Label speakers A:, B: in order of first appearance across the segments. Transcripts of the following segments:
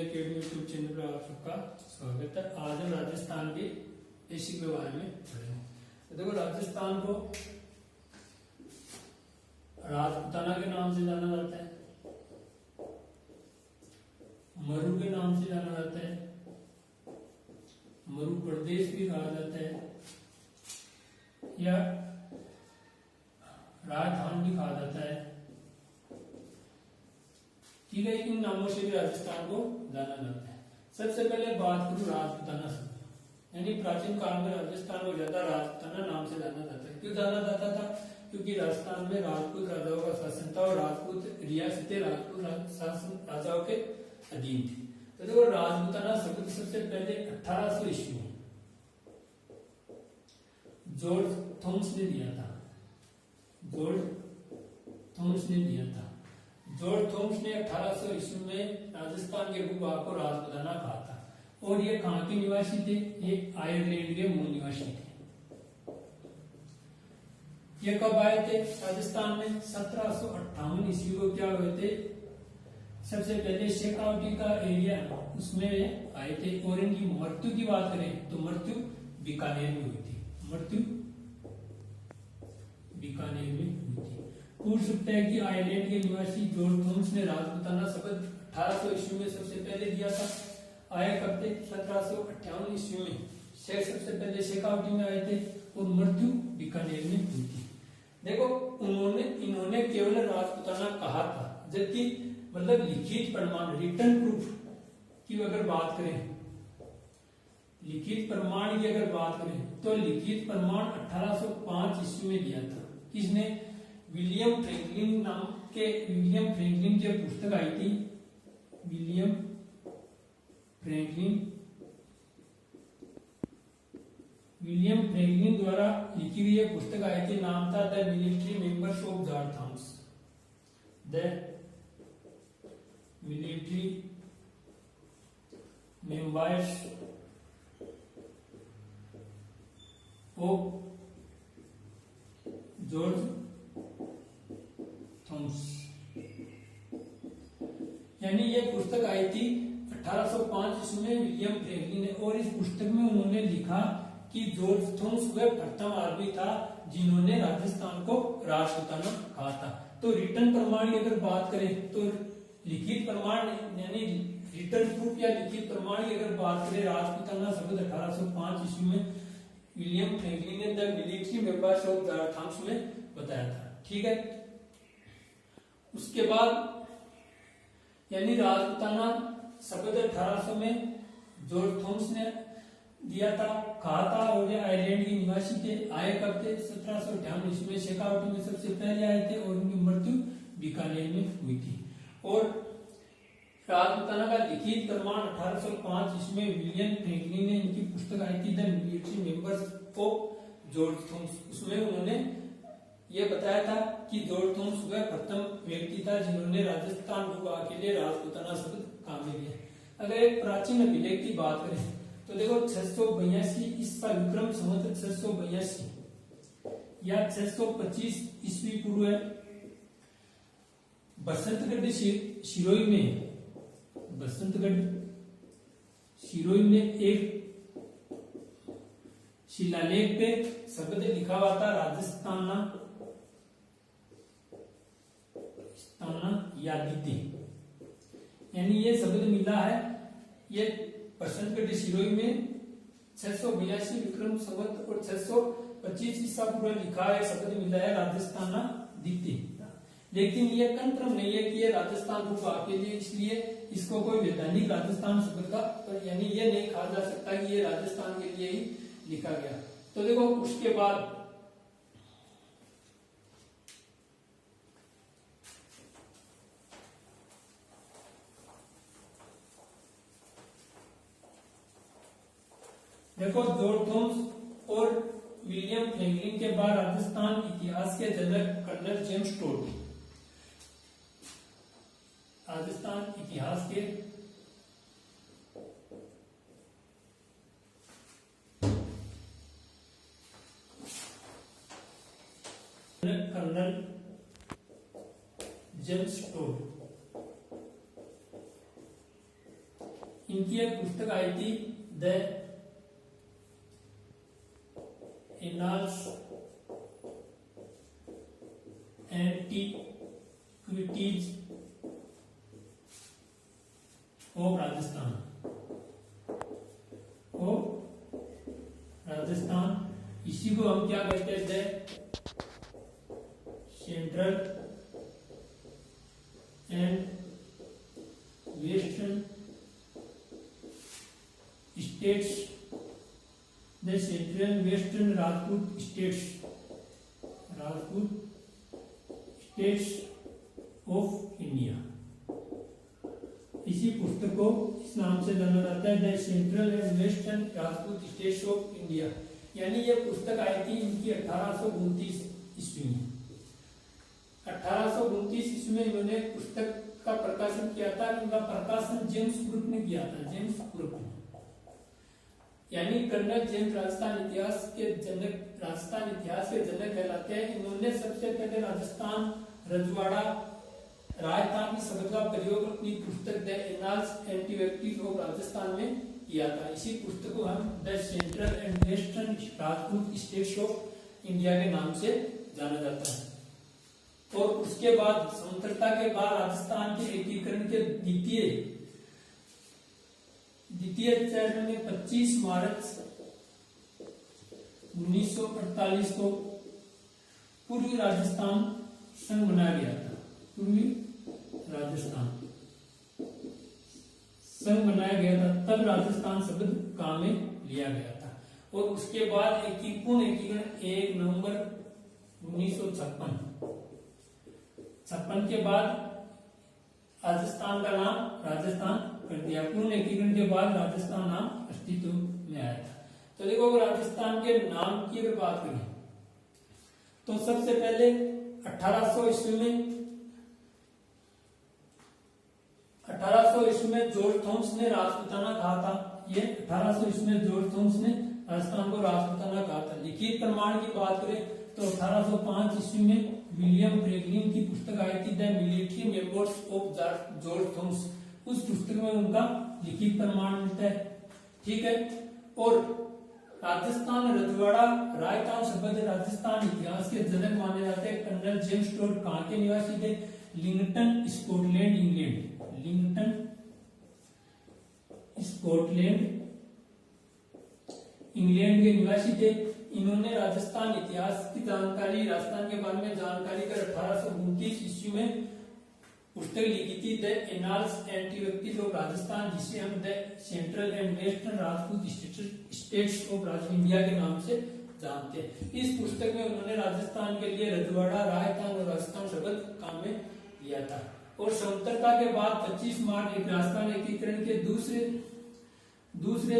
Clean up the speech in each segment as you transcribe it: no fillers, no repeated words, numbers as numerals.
A: Academy YouTube channel पर आप सबका स्वागत है। आज हम राजस्थान के बेसिक के बारे में पढ़ेंगे। तो देखो, राजस्थान को राजपूताना के नाम से जाना जाता है, मरु के नाम से जाना जाता है, मरु प्रदेश भी कहा जाता है या राजस्थान भी कहा जाता है। ठीक है, इन नामों से भी राजस्थान को जाना जाता है। सबसे पहले बात करूं राजपूताना शब्द, यानी प्राचीन काल में राजस्थान को ज्यादा राजपूताना नाम से जाना जाता है। क्यों जाना जाता था? क्योंकि राजस्थान में राजपूत राजाओं का शासन था और राजपूत रियासतें राजपूत शासन राजाओं के अधीन थी। तो देखो, राजपूताना शब्द सबसे पहले 1800 ईस्वी में जॉर्ज थॉमस ने दिया था। जॉर्ज थॉमस ने 1800 ईस्वी में राजस्थान के भूभाग को राजपूताना कहा था। और ये कहाँ के निवासी थे? ये आयरलैंड के मूल निवासी थे। ये कब आए थे राजस्थान में? 1758 ईस्वी को क्या हुए थे? सबसे पहले शेखावटी का एरिया उसमें आए थे। और इनकी मृत्यु की बात करें तो मृत्यु बीकानेर में हुई थी। मृत्यु बीकानेर में हुई थी। पूछ सकते हैं कि आयरलैंड के निवासी जॉर्ज थॉमस ने राजपूताना शब्द 1800 ईस्वी में सबसे पहले दिया था। आए कब थे? 1758 ईस्वी में। सबसे पहले शेखावटी में आए थे और मृत्यु बीकानेर में हुई थी। देखो, इन्होंने केवल राजपूताना कहा था, जबकि मतलब लिखित प्रमाण, रिटर्न प्रूफ की अगर बात करें, लिखित प्रमाण की अगर बात करें तो लिखित प्रमाण 1805 ईस्वी में दिया था। किसने? विलियम फ्रैंकलिन नाम के विलियम फ्रैंकलिन की पुस्तक आई थी। विलियम फ्रैंकलिन द्वारा लिखी हुई एक पुस्तक आई थी। नाम था the military members of George Thomas. The military members of George Thomas, यानी ये पुस्तक आई थी 1805 ईस्वी में विलियम फ्रैंकलिन ने। और इस पुस्तक में उन्होंने लिखा कि जॉर्ज थॉमस वह प्रथम आदमी था जिन्होंने राजस्थान को राजपूताना कहा था। तो रिटर्न प्रमाण की अगर बात करें तो लिखित प्रमाण यानी रिटर्न प्रूफ या लिखित प्रमाण की अगर बात करें, राजपूताना शब्द 1805 ईस्वी में विलियम फ्रैंकलिन ने the military members of George Thomas में बताया था। ठीक है, उसके बाद यानी राजपूताना शब्द 1800 में जॉर्ज थॉमस ने दिया था, कहा था। और ये आयरलैंड के निवासी थे। आए कब थे? 1758 ईस्वी में। शेखावटी में सबसे पहले आए थे और उनकी मृत्यु बीकानेर में हुई थी। और राजपूताना का लिखित प्रमाण 1805 ईस्वी में विलियम फ्रैंकलिन ने इनकी पुस्तक आई थी the military members of George Thomas. उसमें उन्होंने ये बताया था कि जॉर्ज थॉमस वह प्रथम व्यक्ति था जिन्होंने राजस्थान भूभाग के लिए राजपूताना शब्द काम में लिया। अगर एक प्राचीन अभिलेख की बात करें तो देखो, 682 ईसा विक्रम संवत 682 या 625 ईस्वी पूर्व बसंतगढ़ शिरोई में एक शिलालेख पे शब्द लिखा हुआ था राजस्थाना यादिते, यानी ये शब्द मिला है। ये बसंतगढ़ शिरोई में 682 विक्रम संवत और 625 ईसा पूर्व लिखा है शब्द मिला है राजस्थाना दिते। लेकिन ये कंफर्म नहीं है कि ये राजस्थान भूभाग के लिए, इसलिए इसको कोई वैधानिक राजस्थान शब्द का यानी ये नहीं कहा जा सकता कि ये राजस्थान के लिए ही लिखा गया। तो देखो, उसके बाद देखो, जॉर्ज थॉमस और विलियम फ्रैंकलिन के बाद राजस्थान इतिहास के जनक कर्नल जेम्स टोड, राजस्थान इतिहास के कर्नल जेम्स टोड इनकी एक पुस्तक आई थी the annals antiquities of Rajasthan, इसी को हम क्या कहते थे, central and western states, the central western Rajput states of India. इसी पुस्तक को इस नाम से जाना जाता है, the central and western Rajput states of India. यानी ये पुस्तक आई थी इनकी 1829 ईस्वी में। 1829 ईस्वी में इन्होंने पुस्तक का प्रकाशन किया था। इनका प्रकाशन जेम्स ब्रुक ने किया था, जेम्स ब्रुक ने। यानी कर्नल जेम्स राजस्थान इतिहास के जनक कहलाते हैं। इन्होंने सबसे पहले राजस्थान रजवाड़ा राजस्थान की शब्द का प्रयोग अपनी पुस्तक the annals antiquities of Rajasthan में किया था। इसी पुस्तक को हम the central and western Rajput states of India के नाम से जाना जाता है। और उसके बाद स्वतंत्रता के बाद राजस्थान के एकीकरण के द्वितीय चरण में 25 मार्च 1948 को पूर्वी राजस्थान संघ बनाया गया था। पूर्वी राजस्थान संघ बनाया गया था, तब राजस्थान शब्द काम में लिया गया था। और उसके बाद पूर्ण एकीकरण 1 नवंबर 1956 के बाद राजस्थान का नाम राजस्थान कर दिया। पूर्ण एकीकरण के बाद राजस्थान नाम अस्तित्व में आया था। तो देखो, अगर राजस्थान के नाम की अगर बात करें तो सबसे पहले 1800 ईस्वी में जॉर्ज थॉमस ने राजपूताना कहा था। ये 1800 ईस्वी में जॉर्ज थॉमस ने राजस्थान को राजपूताना कहा था। लिखित प्रमाण की बात करें तो 1805 ईस्वी में विलियम फ्रैंकलिन की पुस्तक आई थी the military memoirs of George Thomas. उस पुस्तक में उनका लिखित प्रमाण मिलता है। ठीक है। और राजस्थान रजवाड़ा राजस्थान शब्द राजस्थान इतिहास के जनक माने जाते हैं कर्नल जेम्स टोड। कहां के निवासी थे? लिंगटन, स्कॉटलैंड, इंग्लैंड। लिंगटन, स्कॉटलैंड, इंग्लैंड के निवासी थे। इन्होंने राजस्थान इतिहास की जानकारी, राजस्थान के बारे में जानकारी कर 1829 ईस्वी में पुस्तक लिखी थी the annals antiquities of Rajasthan, जिसे हम the central and western Rajput states of India के नाम से जानते हैं। इस पुस्तक में उन्होंने राजस्थान के लिए रजवाड़ा, राजस्थान और राजस्थान शब्द काम में लिया था। और स्वतंत्रता के बाद 25 मार्च राजस्थान एकीकरण के दूसरे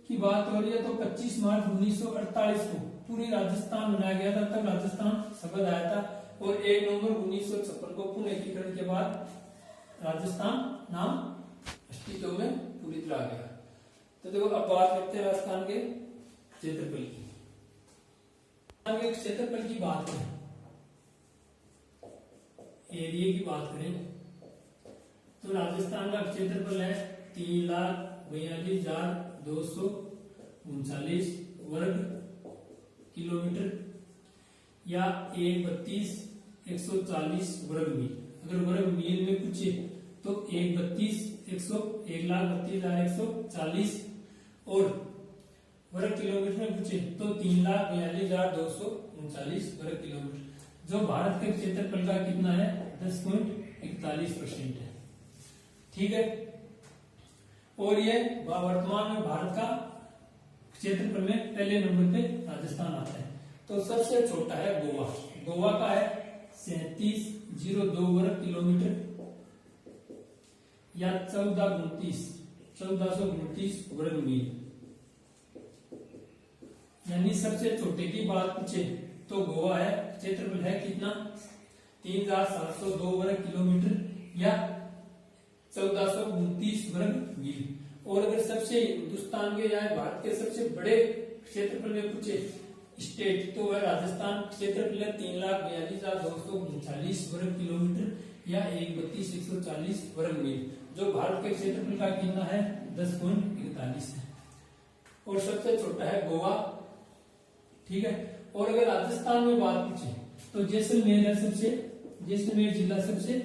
A: की बात हो रही है तो 25 मार्च 1948 को पूरी राजस्थान बनाया गया था, तब राजस्थान शब्द आया था। और 1 नवंबर 1956 को पूर्ण एकीकरण के बाद राजस्थान नाम अस्तित्व में पूरी तरह आ गया। तो देखो, अब बात करते हैं राजस्थान के क्षेत्रफल की। क्षेत्रफल की बात करें, एरिया की बात करें तो राजस्थान का क्षेत्रफल है 3,42,239 वर्ग किलोमीटर या 1,32,140 वर्ग मील। अगर वर्ग मील में पूछे तो 1,32,140 और वर्ग किलोमीटर में पूछे तो 3,42,239 वर्ग किलोमीटर, जो भारत के क्षेत्रफल का कितना है 10.41% है। ठीक है। और ये वर्तमान में भारत का क्षेत्रफल में पहले नंबर पे राजस्थान आता है। तो सबसे छोटा है गोवा। गोवा का है 3702 वर्ग किलोमीटर या 1429 वर्ग मील। यानी सबसे छोटे की बात पूछे तो गोवा है, क्षेत्रफल है कितना 3,702 वर्ग किलोमीटर या 1429 वर्ग मील। और अगर सबसे हिंदुस्तान के या भारत के सबसे बड़े क्षेत्रफल में पूछे स्टेट तो वह राजस्थान, क्षेत्रफल है 3,42,239 वर्ग किलोमीटर या 132,140 वर्ग मील, जो भारत के क्षेत्रफल का कितना है 10.41 है। और सबसे छोटा है गोवा, ठीक है। और अगर राजस्थान में बात पूछे तो जैसलमेर है जैसलमेर जिला सबसे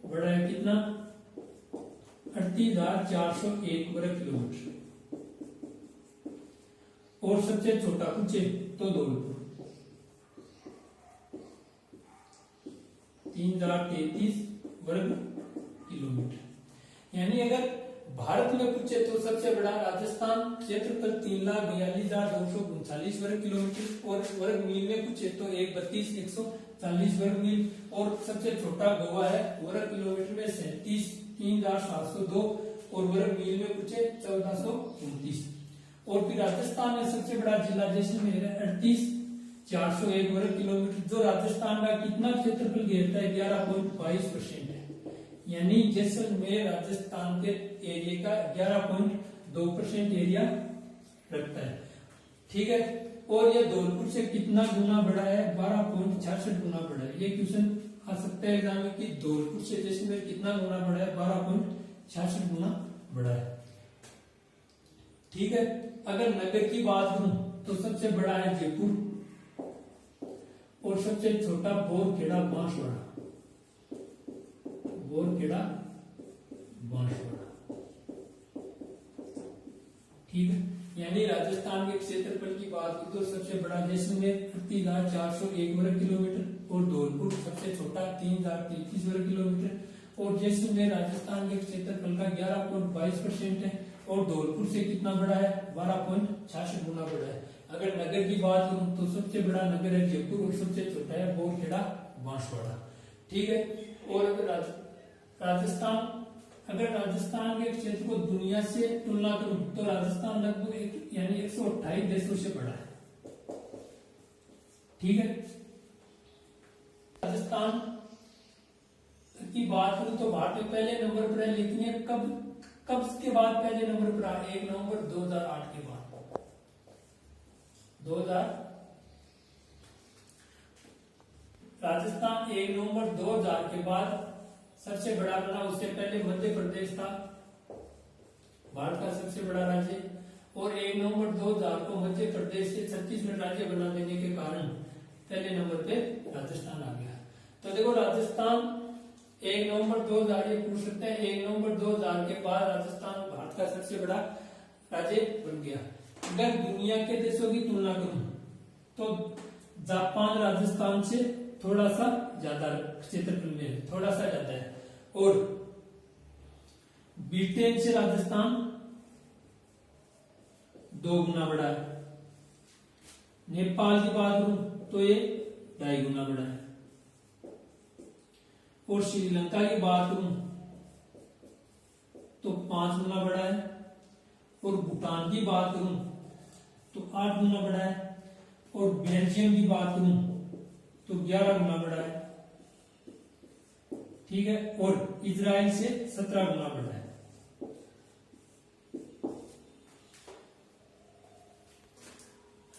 A: बड़ा है, कितना 38,401 वर्ग किलोमीटर। और सबसे छोटा पूछे तो धौलपुर 3,033 वर्ग किलोमीटर। यानी अगर भारत में पूछे तो सबसे बड़ा राजस्थान, क्षेत्रफल 3,42,239 वर्ग किलोमीटर। और वर्ग मील में पूछे तो 132,140 वर्ग मील। और सबसे छोटा गोवा है, वर्ग किलोमीटर में 3,702 और वर्ग मील में पूछे 1,429। और फिर राजस्थान में सबसे बड़ा जिला जैसलमेर है, 38,401 वर्ग किलोमीटर, जो राजस्थान का कितना क्षेत्रफल घेरता है 11.22% है। यानी जैसलमेर राजस्थान के एरिया का 11.2% एरिया रखता है, ठीक है। और ये धौलपुर से कितना गुना बड़ा है 12.66 गुना बड़ा है। ये क्वेश्चन आ सकता है एग्जाम में कि धौलपुर से जैसलमेर कितना गुना बड़ा है, 12.66 गुना बड़ा है, ठीक है। अगर नगर की बात करूं तो सबसे बड़ा है जयपुर और सबसे छोटा बोरखेड़ा बांसवाड़ा, बोरखेड़ा बांसवाड़ा, ठीक है। यानी राजस्थान के क्षेत्रफल की बात की तो सबसे बड़ा जैसलमेर 38,401 वर्ग किलोमीटर और धौलपुर सबसे छोटा 3,033 वर्ग किलोमीटर। और जैसलमेर राजस्थान के क्षेत्रफल का 11.22% है और धौलपुर से कितना बड़ा है 12.66 गुना बड़ा है। अगर नगर की बात करूं तो सबसे बड़ा नगर है जयपुर और सबसे छोटा है बोरखेड़ा बांसवाड़ा, ठीक है। और अगर राजस्थान के क्षेत्र को दुनिया से तुलना करूं तो राजस्थान लगभग यानी 128 देशों से बड़ा है, ठीक है। राजस्थान की बात करूं तो भारत में पहले नंबर पर है, लेकिन ये कब के बाद पहले नंबर पर आया, 1 नवंबर 2008 के बाद, 2000 राजस्थान 1 नवंबर 2000 के बाद सबसे बड़ा बना। उससे पहले मध्य प्रदेश था भारत का सबसे बड़ा राज्य और 1 नवंबर 2000 को मध्य प्रदेश से छत्तीसगढ़ राज्य बना देने के कारण पहले नंबर पे राजस्थान आ गया। तो देखो राजस्थान 1 नवंबर 2000 ये पूछ सकते हैं, 1 नवंबर 2000 के बाद राजस्थान भारत का सबसे बड़ा राज्य बन गया। अगर दुनिया के देशों की तुलना करूं तो जापान राजस्थान से थोड़ा सा ज्यादा क्षेत्रफल में थोड़ा सा ज्यादा है और ब्रिटेन से राजस्थान 2 गुना बड़ा है। नेपाल की बात करूं तो ये 2.5 गुना बड़ा है और श्रीलंका की बात करूं तो 5 गुना बड़ा है और भूटान की बात करूं तो 8 गुना बड़ा है और बेल्जियम की बात करूं तो 11 गुना बड़ा है, ठीक है। और इजराइल से 17 गुना बड़ा है।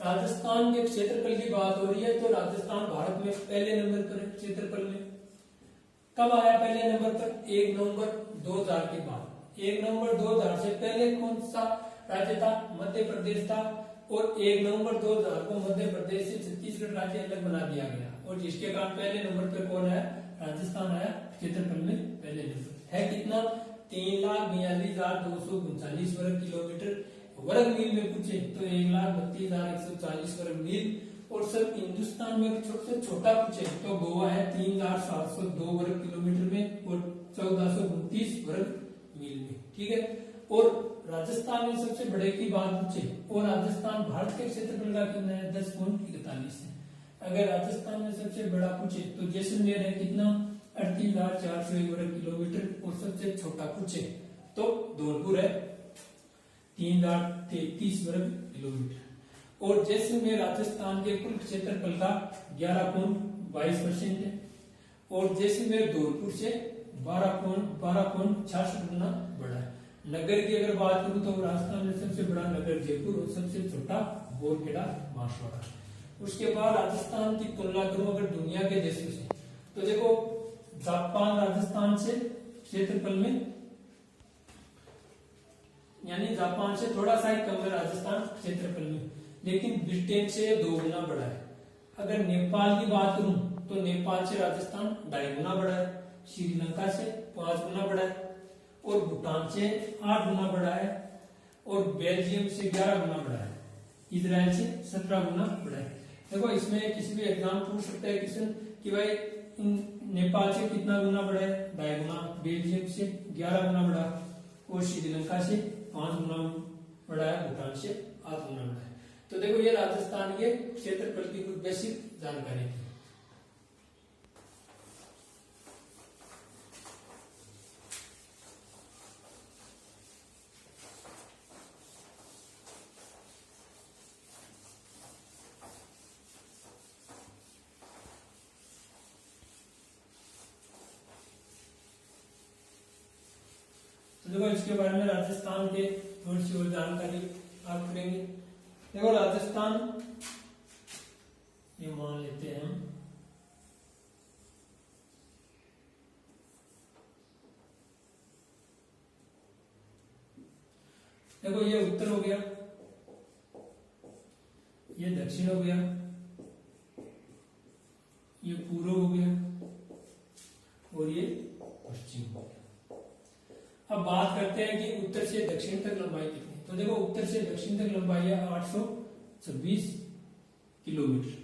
A: राजस्थान के क्षेत्रफल की बात हो रही है तो राजस्थान भारत में पहले नंबर पर है क्षेत्रफल में। कब आया पहले नंबर पर? 1 नवंबर 2000 के बाद। 1 नवंबर 2000 से पहले कौन सा राज्य था? मध्य प्रदेश था और 1 नवंबर 2000 को मध्य प्रदेश से छत्तीसगढ़ राज्य अलग बना दिया गया और जिसके कारण पहले नंबर पर कौन है? राजस्थान आया क्षेत्रफल में पहले नंबर। है कितना? 3,42,239 वर्ग किलोमीटर। वर्ग मील में पूछे तो 1,32,140 वर्ग मील। और सिर्फ हिंदुस्तान में सबसे छोटा पूछे तो गोवा है 3,702 वर्ग किलोमीटर में और 1,429 वर्ग मील में, ठीक है। और राजस्थान में सबसे बड़े की बात पूछे और राजस्थान भारत के क्षेत्रफल का कितना है? 10.41 है। अगर राजस्थान में सबसे बड़ा पूछे तो जैसलमेर है कितना? 38,401 वर्ग किलोमीटर। और सबसे छोटा पूछे तो धौलपुर है 3,033 वर्ग किलोमीटर। और जैसलमेर राजस्थान के कुल क्षेत्रफल का 11.22% है और जैसलमेर धौलपुर से 12.66 गुना बड़ा है। नगर की अगर बात करूं तो राजस्थान में सबसे बड़ा नगर जयपुर और सबसे छोटा बोरखेड़ा बांसवाड़ा। उसके बाद राजस्थान की तुलना करूं अगर दुनिया के देशों से तो देखो जापान राजस्थान से क्षेत्रफल में, यानी जापान से थोड़ा सा ही कम है राजस्थान क्षेत्रफल में, लेकिन ब्रिटेन से 2 गुना बड़ा है। अगर नेपाल की बात करूं तो नेपाल से राजस्थान 2.5 गुना बड़ा है, श्रीलंका से 5 गुना बड़ा है, और भूटान से 8 गुना बड़ा है, और बेल्जियम से 11 गुना बड़ा है, इजराइल से 17 गुना बड़ा है। देखो इसमें किसी भी एग्जाम पूछ सकता है क्वेश्चन कि भाई नेपाल से कितना गुना बड़ा है, 2.5 गुना, बेल्जियम से 11 गुना बड़ा, और श्रीलंका से 5 गुना बड़ा है, भूटान से 8 गुना बड़ा है। तो देखो ये राजस्थान के क्षेत्रफल की कुछ बेसिक जानकारी थी। तो देखो इसके बारे में राजस्थान के थोड़ी सी और जानकारी आप करेंगे। देखो राजस्थान, ये मान लेते हैं हम, देखो ये उत्तर हो गया, ये दक्षिण हो गया, ये पूर्व हो गया, और ये पश्चिम हो गया। अब बात करते हैं कि उत्तर से दक्षिण तक लंबाई कितनी है। तो देखो उत्तर से दक्षिण तक लंबाई है 826 किलोमीटर,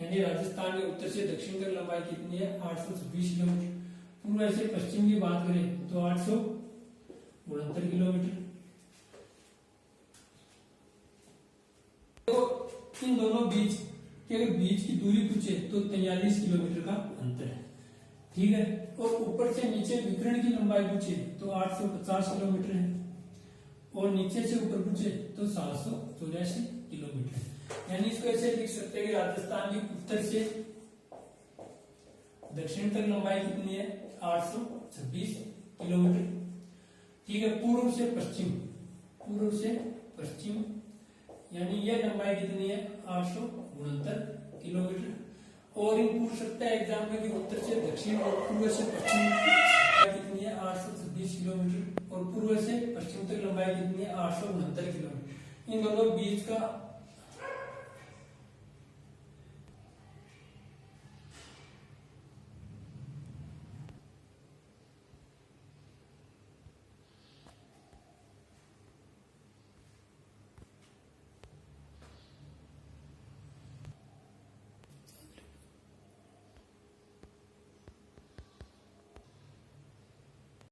A: यानी राजस्थान के उत्तर से दक्षिण तक लंबाई कितनी है, 826 किलोमीटर। पूर्व से पश्चिम की बात करें तो 869 किलोमीटर। देखो इन दोनों बीच के बीच की दूरी पूछे तो 43 किलोमीटर का अंतर है, ठीक है। और ऊपर से नीचे विकर्ण की लंबाई पूछे तो 850 किलोमीटर है, और नीचे से ऊपर पूछे तो 784 किलोमीटर है। यानी इसको ऐसे लिख सकते हैं कि राजस्थान की उत्तर से दक्षिण तक लंबाई कितनी है, 826 किलोमीटर, ठीक है। पूर्व से पश्चिम, पूर्व से पश्चिम यानी ये लंबाई कितनी है, 869 किलोमीटर। और इन पूछ सकता है एग्जाम में कि उत्तर से दक्षिण और पूर्व से पश्चिम कितनी है, 826 किलोमीटर, और पूर्व से पश्चिम तक लंबाई कितनी है, 869 किलोमीटर। इन दोनों बीच का